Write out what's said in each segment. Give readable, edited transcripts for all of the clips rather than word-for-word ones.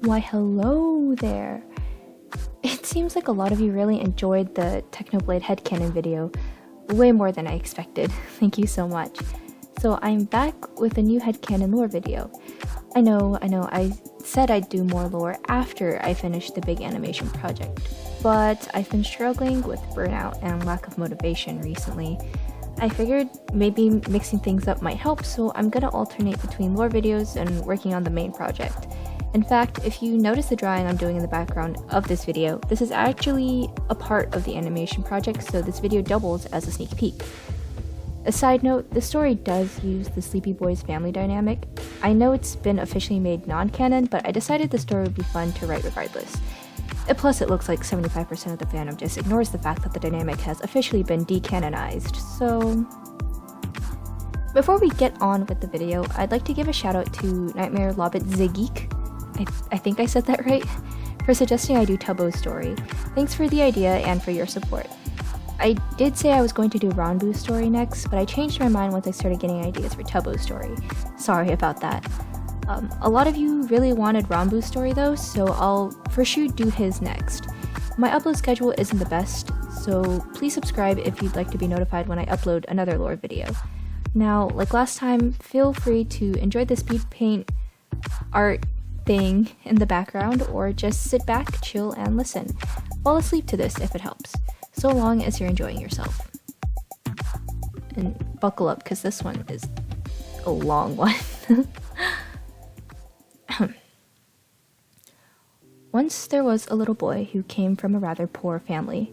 Why hello there! It seems like a lot of you really enjoyed the Technoblade Headcanon video, way more than I expected. Thank you so much. So I'm back with a new Headcanon lore video. I know, I said I'd do more lore after I finished the big animation project, but I've been struggling with burnout and lack of motivation recently. I figured maybe mixing things up might help, so I'm gonna alternate between lore videos and working on the main project. In fact, if you notice the drawing I'm doing in the background of this video, this is actually a part of the animation project, so this video doubles as a sneak peek. A side note, the story does use the Sleepy Boys family dynamic. I know it's been officially made non-canon, but I decided the story would be fun to write regardless. Plus, it looks like 75% of the fandom just ignores the fact that the dynamic has officially been decanonized, so... Before we get on with the video, I'd like to give a shout out to Nightmare Lobbit Ziggeek, I think I said that right, for suggesting I do Tubbo's story. Thanks for the idea and for your support. I did say I was going to do Ranboo's story next, but I changed my mind once I started getting ideas for Tubbo's story. Sorry about that. A lot of you really wanted Ranboo's story though, so I'll for sure do his next. My upload schedule isn't the best, so please subscribe if you'd like to be notified when I upload another lore video. Now, like last time, feel free to enjoy the speed paint art thing in the background, or just sit back, chill, and listen. Fall asleep to this if it helps, so long as you're enjoying yourself. And buckle up, because this one is a long one. Once there was a little boy who came from a rather poor family.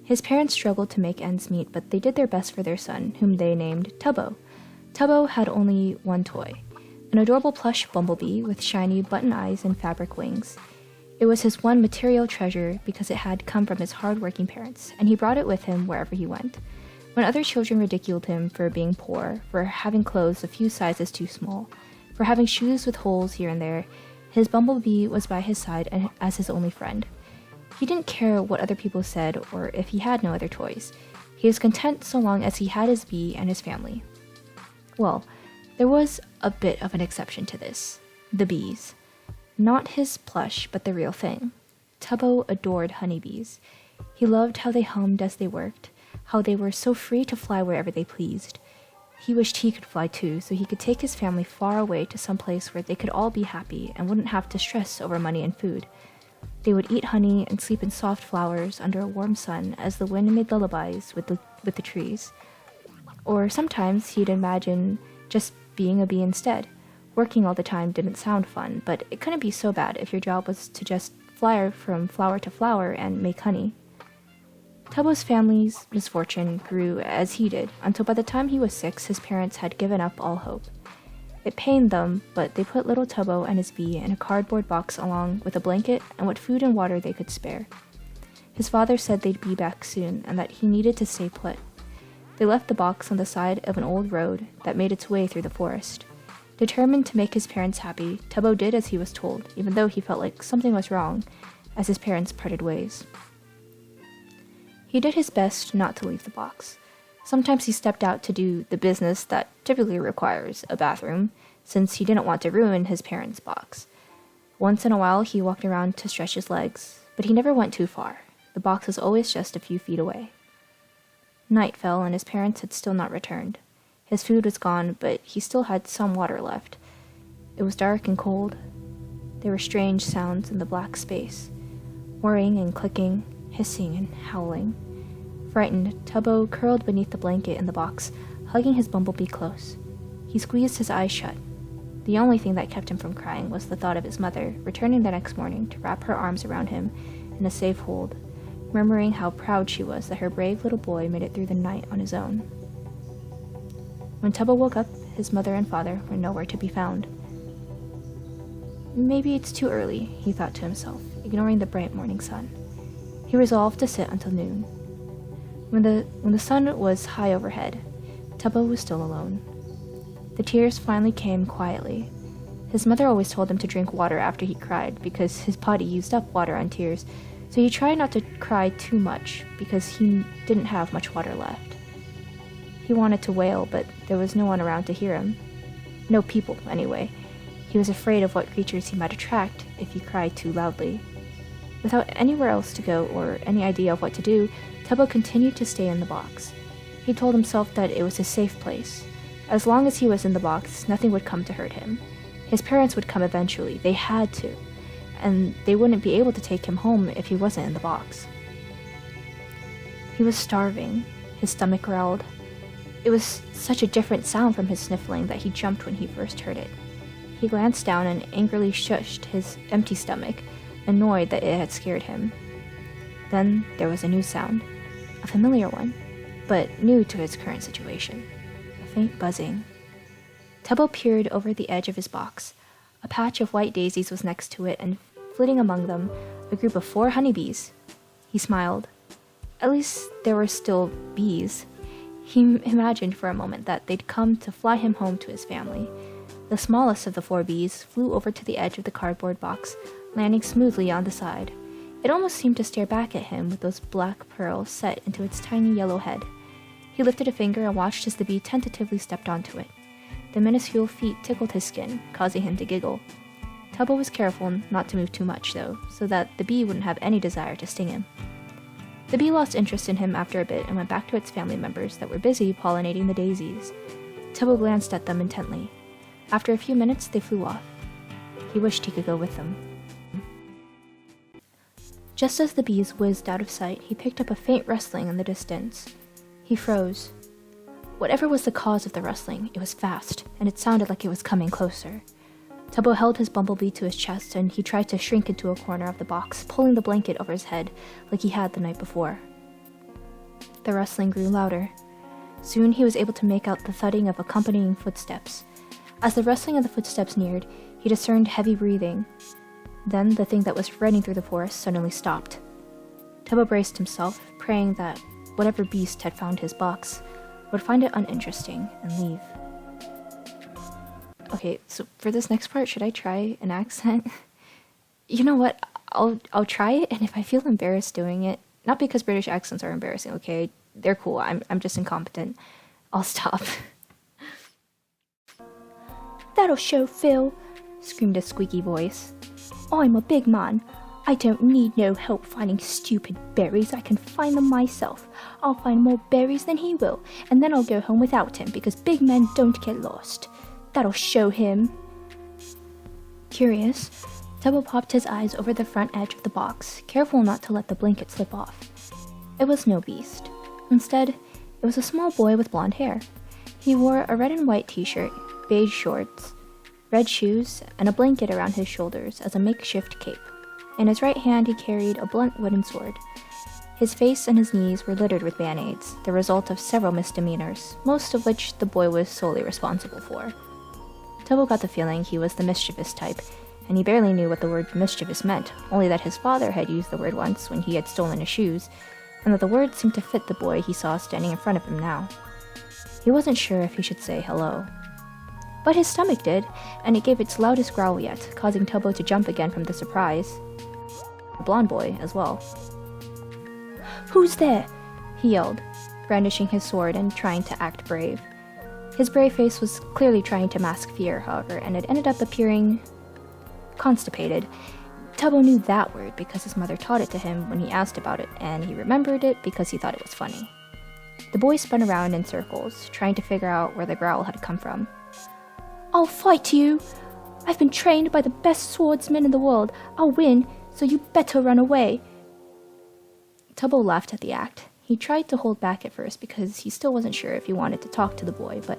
His parents struggled to make ends meet, but they did their best for their son, whom they named Tubbo. Tubbo had only one toy, an adorable plush bumblebee with shiny button eyes and fabric wings. It was his one material treasure because it had come from his hard-working parents, and he brought it with him wherever he went. When other children ridiculed him for being poor, for having clothes a few sizes too small, for having shoes with holes here and there, his bumblebee was by his side and as his only friend. He didn't care what other people said or if he had no other toys. He was content so long as he had his bee and his family. Well, there was a bit of an exception to this. The bees. Not his plush, but the real thing. Tubbo adored honeybees. He loved how they hummed as they worked, how they were so free to fly wherever they pleased. He wished he could fly too, so he could take his family far away to some place where they could all be happy and wouldn't have to stress over money and food. They would eat honey and sleep in soft flowers under a warm sun as the wind made lullabies with the trees. Or sometimes he'd imagine just being a bee instead. Working all the time didn't sound fun, but it couldn't be so bad if your job was to just fly from flower to flower and make honey. Tubbo's family's misfortune grew as he did, until by the time he was 6, his parents had given up all hope. It pained them, but they put little Tubbo and his bee in a cardboard box along with a blanket and what food and water they could spare. His father said they'd be back soon and that he needed to stay put. They left the box on the side of an old road that made its way through the forest. Determined to make his parents happy, Tubbo did as he was told, even though he felt like something was wrong, as his parents parted ways. He did his best not to leave the box. Sometimes he stepped out to do the business that typically requires a bathroom, since he didn't want to ruin his parents' box. Once in a while, he walked around to stretch his legs, but he never went too far. The box was always just a few feet away. Night fell, and his parents had still not returned. His food was gone, but he still had some water left. It was dark and cold. There were strange sounds in the black space, whirring and clicking, hissing and howling. Frightened, Tubbo curled beneath the blanket in the box, hugging his bumblebee close. He squeezed his eyes shut. The only thing that kept him from crying was the thought of his mother returning the next morning to wrap her arms around him in a safe hold, murmuring how proud she was that her brave little boy made it through the night on his own. When Tubbo woke up, his mother and father were nowhere to be found. Maybe it's too early, he thought to himself, ignoring the bright morning sun. He resolved to sit until noon. When the sun was high overhead, Tubbo was still alone. The tears finally came quietly. His mother always told him to drink water after he cried because his body used up water on tears, so he tried not to cry too much because he didn't have much water left. He wanted to wail, but there was no one around to hear him. No people, anyway. He He was afraid of what creatures he might attract if he cried too loudly. Without anywhere else to go or any idea of what to do, Tubbo continued to stay in the box. He told himself that it was a safe place. As long as he was in the box, nothing would come to hurt him. His parents would come eventually, they had to, and they wouldn't be able to take him home if he wasn't in the box. He was starving. His stomach growled. It was such a different sound from his sniffling that he jumped when he first heard it. He glanced down and angrily shushed his empty stomach, annoyed that it had scared him. Then there was a new sound, a familiar one, but new to his current situation, a faint buzzing. Tubbo peered over the edge of his box. A patch of white daisies was next to it, and flitting among them, a group of 4 honeybees. He smiled. At least there were still bees. He imagined for a moment that they'd come to fly him home to his family. The smallest of the 4 bees flew over to the edge of the cardboard box, landing smoothly on the side. It almost seemed to stare back at him with those black pearls set into its tiny yellow head. He lifted a finger and watched as the bee tentatively stepped onto it. The minuscule feet tickled his skin, causing him to giggle. Tubbo was careful not to move too much, though, so that the bee wouldn't have any desire to sting him. The bee lost interest in him after a bit and went back to its family members that were busy pollinating the daisies. Tubbo glanced at them intently. After a few minutes, they flew off. He wished he could go with them. Just as the bees whizzed out of sight, he picked up a faint rustling in the distance. He froze. Whatever was the cause of the rustling, it was fast, and it sounded like it was coming closer. Tubbo held his bumblebee to his chest, and he tried to shrink into a corner of the box, pulling the blanket over his head like he had the night before. The rustling grew louder. Soon he was able to make out the thudding of accompanying footsteps. As the rustling of the footsteps neared, he discerned heavy breathing. Then the thing that was running through the forest suddenly stopped. Tubbo braced himself, praying that whatever beast had found his box would find it uninteresting and leave. Okay, so for this next part, should I try an accent? You know what? I'll try it, and if I feel embarrassed doing it, not because British accents are embarrassing, okay? They're cool. I'm just incompetent. I'll stop. That'll show, Phil, screamed a squeaky voice. I'm a big man. I don't need no help finding stupid berries. I can find them myself. I'll find more berries than he will, and then I'll go home without him, because big men don't get lost. That'll show him. Curious, Tubbo popped his eyes over the front edge of the box, careful not to let the blanket slip off. It was no beast. Instead, it was a small boy with blonde hair. He wore a red and white t-shirt, beige shorts, red shoes, and a blanket around his shoulders as a makeshift cape. In his right hand he carried a blunt wooden sword. His face and his knees were littered with band-aids, the result of several misdemeanors, most of which the boy was solely responsible for. Tubbo got the feeling he was the mischievous type, and he barely knew what the word mischievous meant, only that his father had used the word once when he had stolen his shoes, and that the word seemed to fit the boy he saw standing in front of him now. He wasn't sure if he should say hello. But his stomach did, and it gave its loudest growl yet, causing Tubbo to jump again from the surprise. The blonde boy as well. Who's there? He yelled, brandishing his sword and trying to act brave. His brave face was clearly trying to mask fear, however, and it ended up appearing constipated. Tubbo knew that word because his mother taught it to him when he asked about it, and he remembered it because he thought it was funny. The boy spun around in circles, trying to figure out where the growl had come from. I'll fight you! I've been trained by the best swordsman in the world. I'll win, so you better run away. Tubbo laughed at the act. He tried to hold back at first because he still wasn't sure if he wanted to talk to the boy, but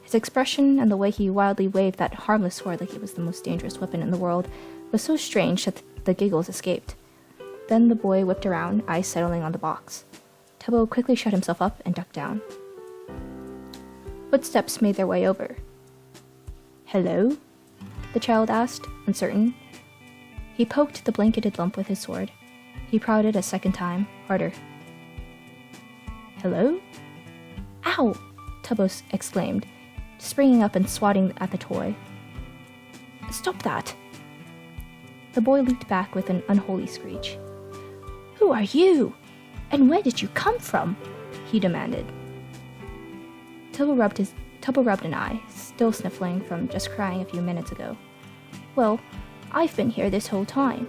his expression and the way he wildly waved that harmless sword like it was the most dangerous weapon in the world was so strange that the giggles escaped. Then the boy whipped around, eyes settling on the box. Tubbo quickly shut himself up and ducked down. Footsteps made their way over. "Hello?" the child asked, uncertain. He poked the blanketed lump with his sword. He prodded a second time, harder. "Hello?" Ow! Tubbo exclaimed, springing up and swatting at the toy. Stop that! The boy leaped back with an unholy screech. Who are you? And where did you come from? He demanded. Tubbo rubbed an eye, still sniffling from just crying a few minutes ago. Well, I've been here this whole time.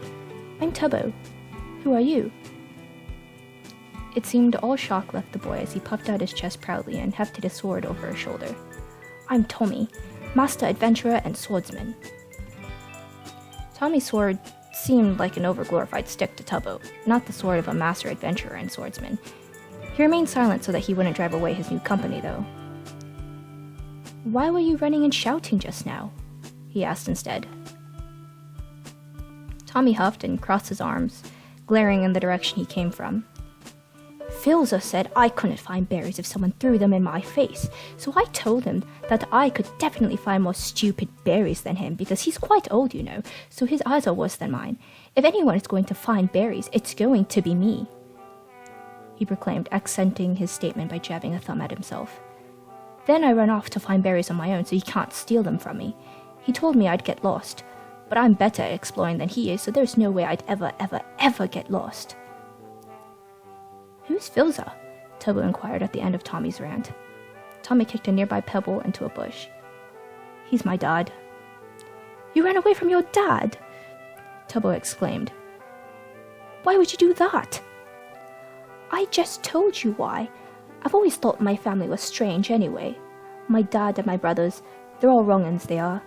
I'm Tubbo. Who are you? It seemed all shock left the boy as he puffed out his chest proudly and hefted his sword over his shoulder. I'm Tommy, master adventurer and swordsman. Tommy's sword seemed like an overglorified stick to Tubbo, not the sword of a master adventurer and swordsman. He remained silent so that he wouldn't drive away his new company, though. Why were you running and shouting just now? He asked instead. Tommy huffed and crossed his arms, glaring in the direction he came from. Philza said I couldn't find berries if someone threw them in my face, so I told him that I could definitely find more stupid berries than him because he's quite old, you know, so his eyes are worse than mine. If anyone is going to find berries, it's going to be me, he proclaimed, accenting his statement by jabbing a thumb at himself. Then I ran off to find berries on my own so he can't steal them from me. He told me I'd get lost, but I'm better at exploring than he is, so there's no way I'd ever get lost. Who's Philza? Tubbo inquired at the end of Tommy's rant. Tommy kicked a nearby pebble into a bush. He's my dad. You ran away from your dad? Tubbo exclaimed. Why would you do that? I just told you why. I've always thought my family was strange anyway. My dad and my brothers, they're all wrong uns, they are,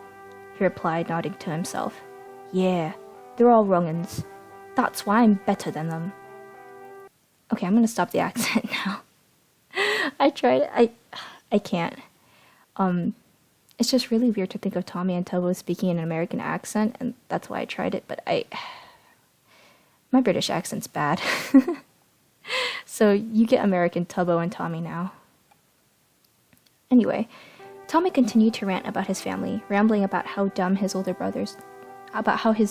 he replied, nodding to himself. Yeah, they're all wrong uns. That's why I'm better than them. Okay, I'm gonna stop the accent now. I tried. I can't. It's just really weird to think of Tommy and Tubbo speaking in an American accent, and that's why I tried it. But my British accent's bad. So you get American Tubbo and Tommy now. Anyway, Tommy continued to rant about his family, rambling about how his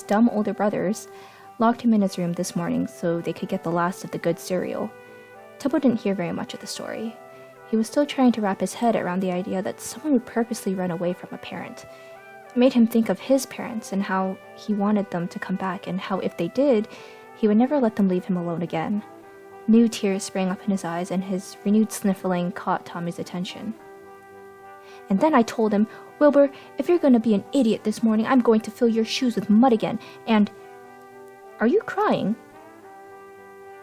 dumb older brothers locked him in his room this morning so they could get the last of the good cereal. Tubbo didn't hear very much of the story. He was still trying to wrap his head around the idea that someone would purposely run away from a parent. It made him think of his parents and how he wanted them to come back, and how if they did, he would never let them leave him alone again. New tears sprang up in his eyes, and his renewed sniffling caught Tommy's attention. And then I told him, Wilbur, if you're going to be an idiot this morning, I'm going to fill your shoes with mud again, and... Are you crying?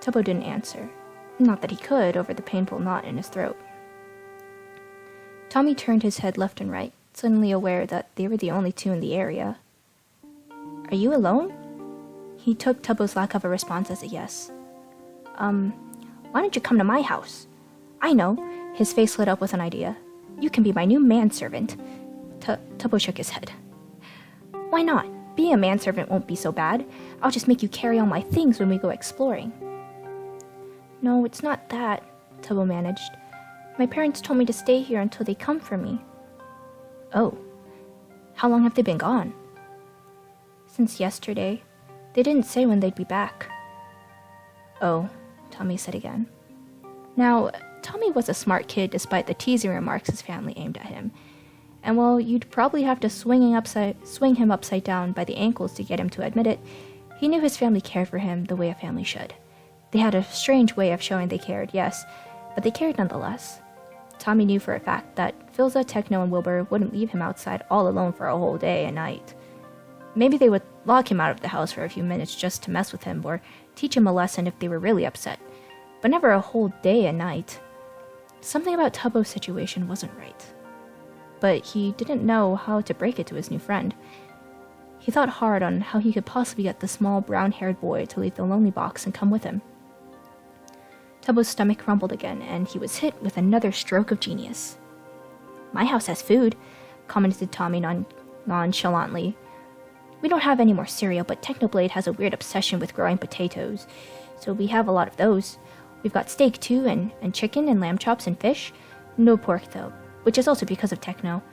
Tubbo didn't answer. Not that he could, over the painful knot in his throat. Tommy turned his head left and right, suddenly aware that they were the only two in the area. Are you alone? He took Tubbo's lack of a response as a yes. Why don't you come to my house? I know. His face lit up with an idea. You can be my new manservant. Tubbo shook his head. Why not? Being a manservant won't be so bad. I'll just make you carry all my things when we go exploring. No, it's not that, Tubbo managed. My parents told me to stay here until they come for me. Oh. How long have they been gone? Since yesterday. They didn't say when they'd be back. Oh, Tommy said again. Now, Tommy was a smart kid despite the teasing remarks his family aimed at him. And while you'd probably have to swing him upside down by the ankles to get him to admit it, he knew his family cared for him the way a family should. They had a strange way of showing they cared, yes, but they cared nonetheless. Tommy knew for a fact that Philza, Techno, and Wilbur wouldn't leave him outside all alone for a whole day and night. Maybe they would lock him out of the house for a few minutes just to mess with him or teach him a lesson if they were really upset, but never a whole day and night. Something about Tubbo's situation wasn't right. But he didn't know how to break it to his new friend. He thought hard on how he could possibly get the small brown-haired boy to leave the lonely box and come with him. Tubbo's stomach rumbled again, and he was hit with another stroke of genius. My house has food, commented Tommy nonchalantly. We don't have any more cereal, but Technoblade has a weird obsession with growing potatoes, so we have a lot of those. We've got steak too, and chicken and lamb chops and fish. No pork though, which is also because of Techno.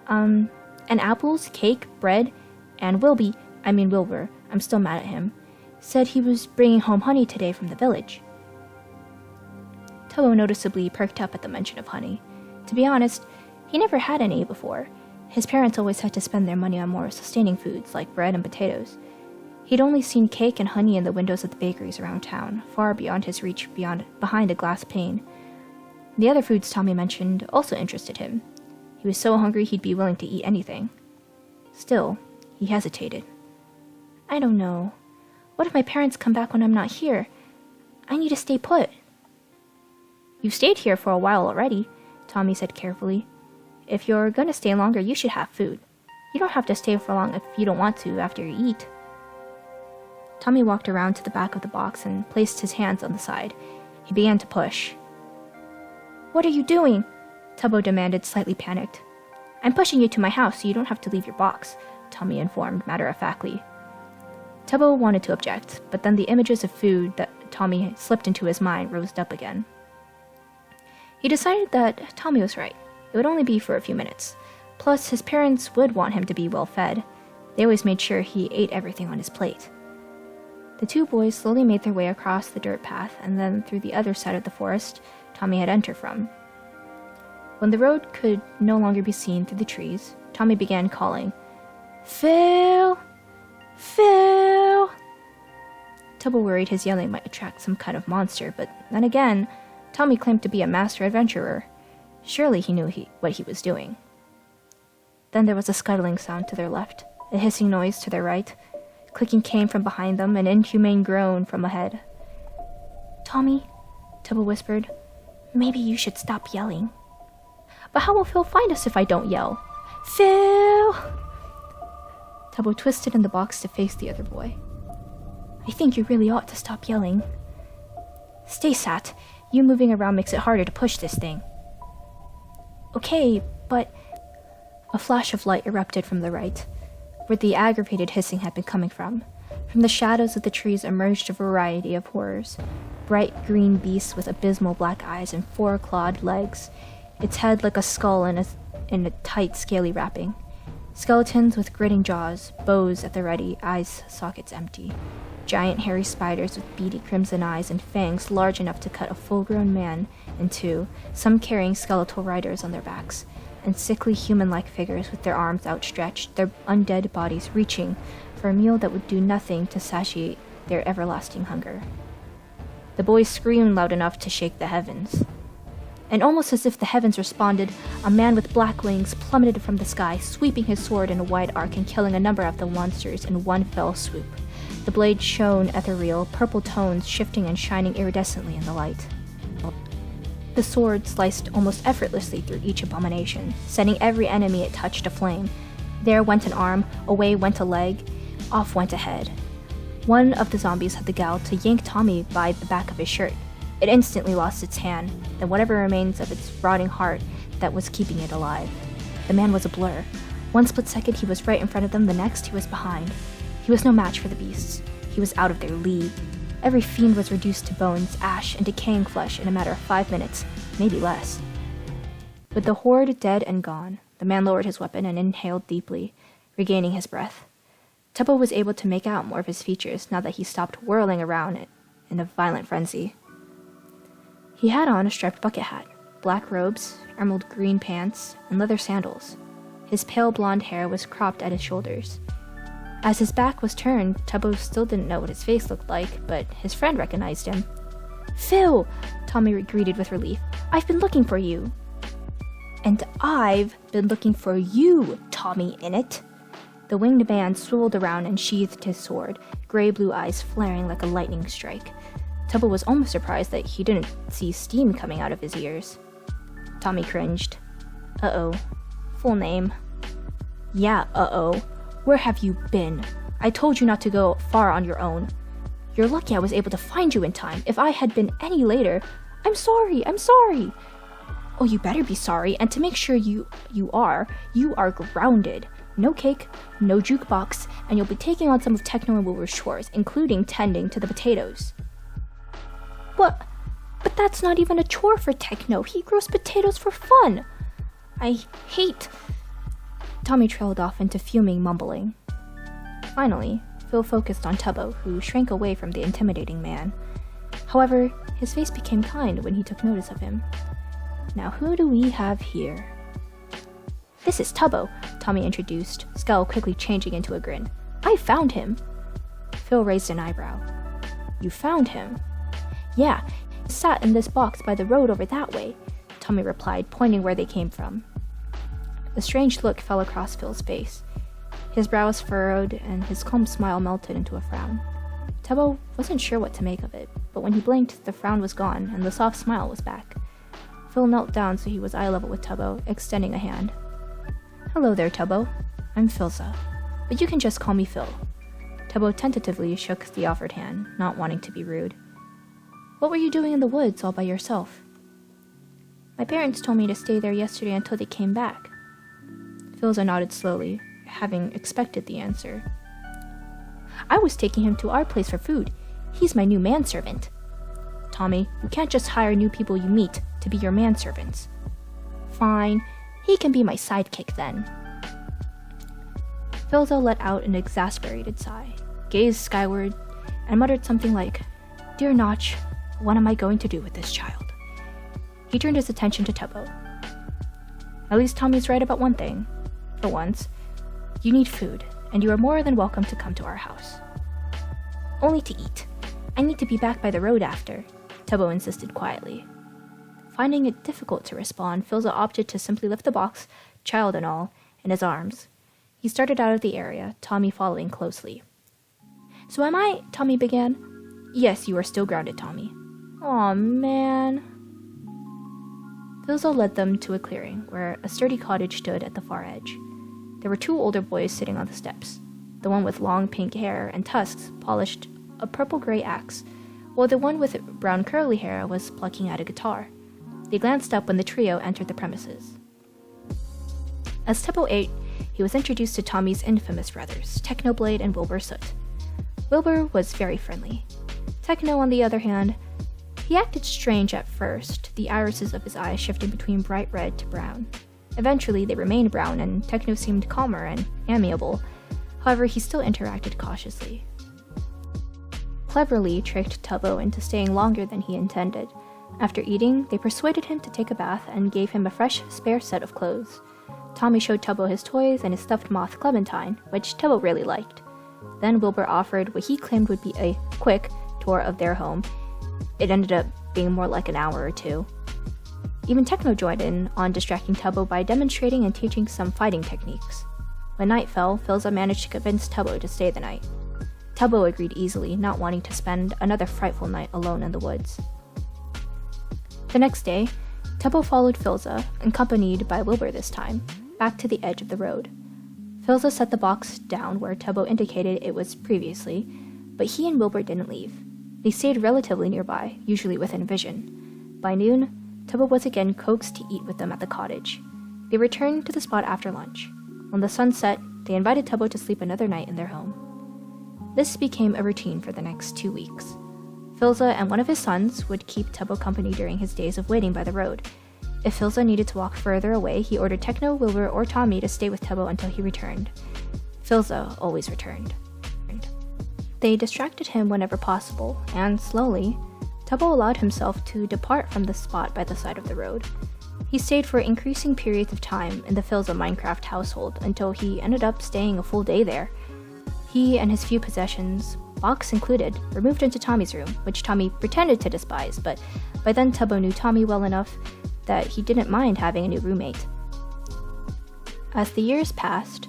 And apples, cake, bread, and Wilbur, I'm still mad at him, said he was bringing home honey today from the village. Tubbo noticeably perked up at the mention of honey. To be honest, he never had any before. His parents always had to spend their money on more sustaining foods like bread and potatoes. He'd only seen cake and honey in the windows of the bakeries around town, far beyond his reach behind a glass pane. The other foods Tommy mentioned also interested him. He was so hungry he'd be willing to eat anything. Still, He hesitated. I don't know. What if my parents come back when I'm not here? I need to stay put. You've stayed here for a while already, Tommy said carefully. If you're gonna stay longer, you should have food. You don't have to stay for long if you don't want to after you eat. Tommy walked around to the back of the box and placed his hands on the side. He began to push. What are you doing? Tubbo demanded, slightly panicked. I'm pushing you to my house so you don't have to leave your box, Tommy informed matter-of-factly. Tubbo wanted to object, but then the images of food that Tommy slipped into his mind rose up again. He decided that Tommy was right. It would only be for a few minutes. Plus, his parents would want him to be well fed. They always made sure he ate everything on his plate. The two boys slowly made their way across the dirt path and then through the other side of the forest Tommy had entered from. When the road could no longer be seen through the trees, Tommy began calling, Phil! Phil! Tubbo worried his yelling might attract some kind of monster, but then again, Tommy claimed to be a master adventurer. Surely he knew what he was doing. Then there was a scuttling sound to their left, a hissing noise to their right. Clicking came from behind them, an inhumane groan from ahead. Tommy, Tubbo whispered, maybe you should stop yelling. But how will Phil find us if I don't yell? Phil! Tubbo twisted in the box to face the other boy. I think you really ought to stop yelling. Stay sat. You moving around makes it harder to push this thing. Okay, but... A flash of light erupted from the right, where the aggravated hissing had been coming from. From the shadows of the trees emerged a variety of horrors. Bright green beasts with abysmal black eyes and 4 clawed legs, its head like a skull in a tight, scaly wrapping. Skeletons with gritting jaws, bows at the ready, eyes sockets empty. Giant hairy spiders with beady crimson eyes and fangs large enough to cut a full-grown man in two, some carrying skeletal riders on their backs, and sickly human-like figures with their arms outstretched, their undead bodies reaching for a meal that would do nothing to satiate their everlasting hunger. The boys screamed loud enough to shake the heavens. And almost as if the heavens responded, a man with black wings plummeted from the sky, sweeping his sword in a wide arc and killing a number of the monsters in one fell swoop. The blade shone ethereal, purple tones shifting and shining iridescently in the light. The sword sliced almost effortlessly through each abomination, setting every enemy it touched aflame. There went an arm, away went a leg, off went a head. One of the zombies had the gall to yank Tommy by the back of his shirt. It instantly lost its hand, then whatever remains of its rotting heart that was keeping it alive. The man was a blur. One split second he was right in front of them, the next he was behind. He was no match for the beasts. He was out of their league. Every fiend was reduced to bones, ash, and decaying flesh in a matter of 5 minutes, maybe less. With the horde dead and gone, the man lowered his weapon and inhaled deeply, regaining his breath. Tubbo was able to make out more of his features now that he stopped whirling around it in a violent frenzy. He had on a striped bucket hat, black robes, emerald green pants, and leather sandals. His pale blonde hair was cropped at his shoulders. As his back was turned, Tubbo still didn't know what his face looked like, but his friend recognized him. Phil! Tommy greeted with relief. I've been looking for you. And I've been looking for you, Tommyinnit. The winged man swiveled around and sheathed his sword, gray-blue eyes flaring like a lightning strike. Tubbo was almost surprised that he didn't see steam coming out of his ears. Tommy cringed. Uh-oh. Full name. Yeah, uh-oh. Where have you been? I told you not to go far on your own. You're lucky I was able to find you in time. If I had been any later... I'm sorry! Oh, you better be sorry, and to make sure you are grounded. No cake, no jukebox, and you'll be taking on some of Techno and Wilbur's chores, including tending to the potatoes. What? But that's not even a chore for Techno. He grows potatoes for fun. I hate... Tommy trailed off into fuming mumbling. Finally, Phil focused on Tubbo, who shrank away from the intimidating man. However, his face became kind when he took notice of him. Now who do we have here? This is Tubbo, Tommy introduced, scowl quickly changing into a grin. I found him. Phil raised an eyebrow. You found him? Yeah, he sat in this box by the road over that way, Tommy replied, pointing where they came from. A strange look fell across Phil's face. His brows furrowed, and his calm smile melted into a frown. Tubbo wasn't sure what to make of it, but when he blinked, the frown was gone, and the soft smile was back. Phil knelt down so he was eye level with Tubbo, extending a hand. "Hello there, Tubbo. I'm Philza, but you can just call me Phil." Tubbo tentatively shook the offered hand, not wanting to be rude. "What were you doing in the woods all by yourself?" "My parents told me to stay there yesterday until they came back." Philza nodded slowly, having expected the answer. "I was taking him to our place for food. He's my new manservant." "Tommy, you can't just hire new people you meet to be your manservants." "Fine, he can be my sidekick then." Philza let out an exasperated sigh, gazed skyward, and muttered something like, "Dear Notch, what am I going to do with this child?" He turned his attention to Tubbo. "At least Tommy's right about one thing. For once, you need food, and you are more than welcome to come to our house." "Only to eat. I need to be back by the road after," Tubbo insisted quietly. Finding it difficult to respond, Philza opted to simply lift the box, child and all, in his arms. He started out of the area, Tommy following closely. "So am I?" Tommy began. "Yes, you are still grounded, Tommy." "Aw, man." Philza led them to a clearing, where a sturdy cottage stood at the far edge. There were two older boys sitting on the steps. The one with long pink hair and tusks polished a purple-gray axe, while the one with brown curly hair was plucking at a guitar. They glanced up when the trio entered the premises. As Tubbo ate, he was introduced to Tommy's infamous brothers, Technoblade and Wilbur Soot. Wilbur was very friendly. Techno, on the other hand, he acted strange at first, the irises of his eyes shifting between bright red to brown. Eventually, they remained brown, and Techno seemed calmer and amiable. However, he still interacted cautiously. Cleverly tricked Tubbo into staying longer than he intended. After eating, they persuaded him to take a bath and gave him a fresh, spare set of clothes. Tommy showed Tubbo his toys and his stuffed moth Clementine, which Tubbo really liked. Then Wilbur offered what he claimed would be a quick tour of their home. It ended up being more like an hour or two. Even Techno joined in on distracting Tubbo by demonstrating and teaching some fighting techniques. When night fell, Philza managed to convince Tubbo to stay the night. Tubbo agreed easily, not wanting to spend another frightful night alone in the woods. The next day, Tubbo followed Philza, accompanied by Wilbur this time, back to the edge of the road. Philza set the box down where Tubbo indicated it was previously, but he and Wilbur didn't leave. They stayed relatively nearby, usually within vision. By noon, Tubbo was again coaxed to eat with them at the cottage. They returned to the spot after lunch. When the sun set, they invited Tubbo to sleep another night in their home. This became a routine for the next 2 weeks. Philza and one of his sons would keep Tubbo company during his days of waiting by the road. If Philza needed to walk further away, he ordered Techno, Wilbur, or Tommy to stay with Tubbo until he returned. Philza always returned. They distracted him whenever possible, and slowly, Tubbo allowed himself to depart from the spot by the side of the road. He stayed for increasing periods of time in the Philza Minecraft household until he ended up staying a full day there. He and his few possessions, box included, were moved into Tommy's room, which Tommy pretended to despise, but by then Tubbo knew Tommy well enough that he didn't mind having a new roommate. As the years passed,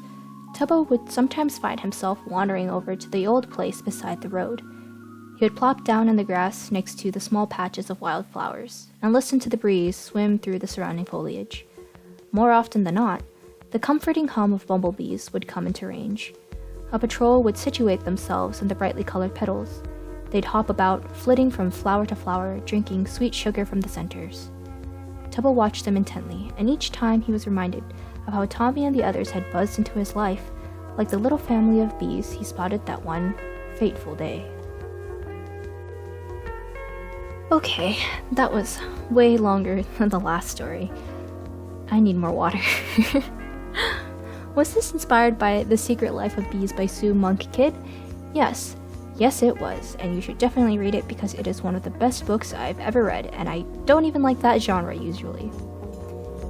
Tubbo would sometimes find himself wandering over to the old place beside the road. He would plop down in the grass next to the small patches of wildflowers and listen to the breeze swim through the surrounding foliage. More often than not, the comforting hum of bumblebees would come into range. A patrol would situate themselves in the brightly colored petals. They'd hop about, flitting from flower to flower, drinking sweet sugar from the centers. Tubbo watched them intently, and each time he was reminded of how Tommy and the others had buzzed into his life, like the little family of bees he spotted that one fateful day. Okay, that was way longer than the last story. I need more water. Was this inspired by The Secret Life of Bees by Sue Monk Kid? Yes. Yes, it was, and you should definitely read it because it is one of the best books I've ever read, and I don't even like that genre usually.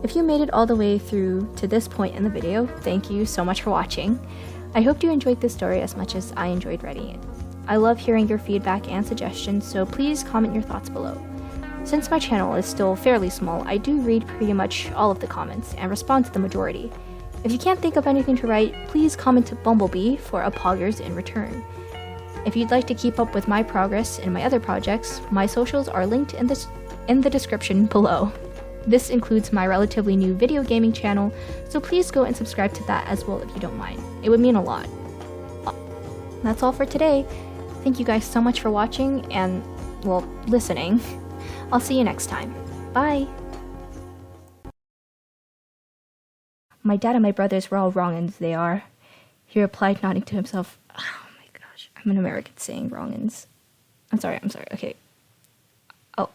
If you made it all the way through to this point in the video, thank you so much for watching. I hope you enjoyed this story as much as I enjoyed writing it. I love hearing your feedback and suggestions, so please comment your thoughts below. Since my channel is still fairly small, I do read pretty much all of the comments and respond to the majority. If you can't think of anything to write, please comment to Bumblebee for a poggers in return. If you'd like to keep up with my progress in my other projects, my socials are linked in the description below. This includes my relatively new video gaming channel, so please go and subscribe to that as well if you don't mind. It would mean a lot. That's all for today. Thank you guys so much for watching and, well, listening. I'll see you next time. Bye! My dad and my brothers were all wrong'uns, they are. He replied, nodding to himself. Oh my gosh, I'm an American saying wrong'uns. I'm sorry, okay. Oh.